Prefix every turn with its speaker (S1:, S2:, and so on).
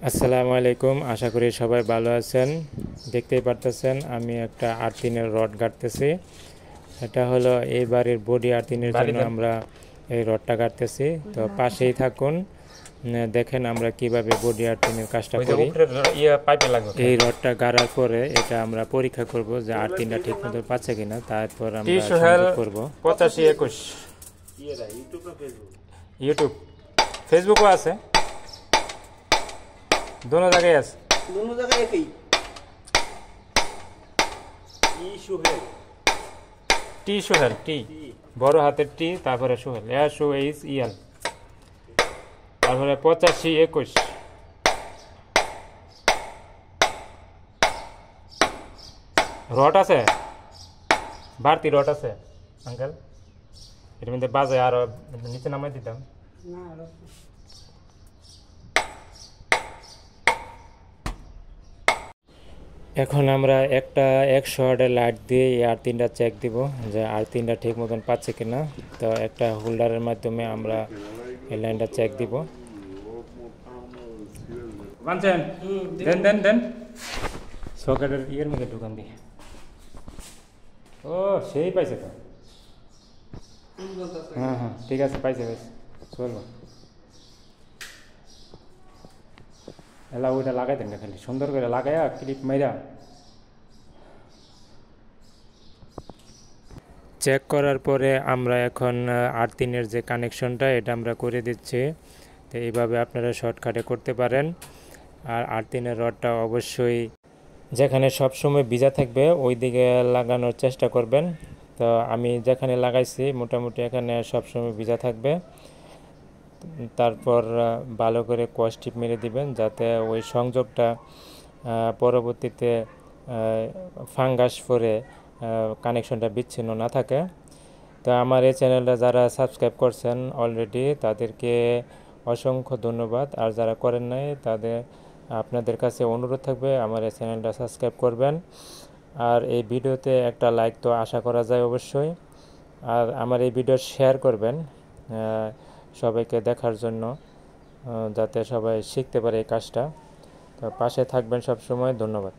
S1: আসসালামু আলাইকুম, আশা করি সবাই ভালো আছেন। দেখতেই পারতেছেন আমি একটা আর্থিনের রড গাড়তেছি। এটা হলো এই বাড়ির বডি আর্থিনের জন্য আমরা এই রডটা গাড়তেছি। তো পাশেই থাকুন, দেখেন আমরা কিভাবে বডি আর্থিনের কাজটা করি। এই রডটা গাড়ার পরে এটা আমরা পরীক্ষা করব যে আর্থিনটা ঠিক মতো পাচ্ছে কিনা, তারপর আমরা সংযোগ করব।
S2: 8521 ইউটিউব ফেসবুকও আছে, दोनों जगह আছে,
S3: दोनों जगह एक ही
S2: টি সোহেল, টি বড় হাতের টি, তারপরে সোহেল, SOHEL, তারপরে 8521 রড আছে, বাড়তি রড আছে আঙ্কেল, এর মধ্যে বাজে আর নিচে নামাই দিতাম।
S1: এখন আমরা একটা 100 ওয়াটের লাইট দিয়ে এই আর্থিনটা চেক দিব যে আর্থিনটা ঠিক মতন পাচ্ছে কিনা। তো একটা হোল্ডারের মাধ্যমে আমরা এই লাইনটা চেক দিব।
S2: বানছেন দেন দেন দেন সকেটের ইয়ের মধ্যে ঢুকান দিয়ে। ও সেই পাইছে তো, হ্যাঁ হ্যাঁ ঠিক আছে, পাইছে পাইছে, চলবো। এলা ওইটা লাগাই দেন না, খালি সুন্দর করে লাগাইয়া ক্লিপ মাইরা।
S1: চেক করার পরে আমরা এখন আর্থিনের যে কানেকশনটা এটা আমরা করে দিচ্ছি। তো এইভাবে আপনারা শর্টকাটে করতে পারেন। আর আর্থিনের রডটা অবশ্যই যেখানে সবসময় ভিজা থাকবে ওই দিকে লাগানোর চেষ্টা করবেন। তো আমি যেখানে লাগাইছি মোটামুটি এখানে সবসময় ভিজা থাকবে। তারপর ভালো করে কস টিপ মেরে দিবেন যাতে ওই সংযোগটা পরবর্তীতে ফাঙ্গাস পরে কানেকশনটা বিচ্ছিন্ন না থাকে। তো আমার এই চ্যানেলটা যারা সাবস্ক্রাইব করছেন অলরেডি তাদেরকে অসংখ্য ধন্যবাদ, আর যারা করেন নাই তাদের আপনাদের কাছে অনুরোধ থাকবে আমার এই চ্যানেলটা সাবস্ক্রাইব করবেন। আর এই ভিডিওতে একটা লাইক তো আশা করা যায় অবশ্যই, আর আমার এই ভিডিও শেয়ার করবেন সবাইকে দেখার জন্য, যাতে সবাই শিখতে পারে এই কাজটা। তো পাশে থাকবেন সব সময়। ধন্যবাদ।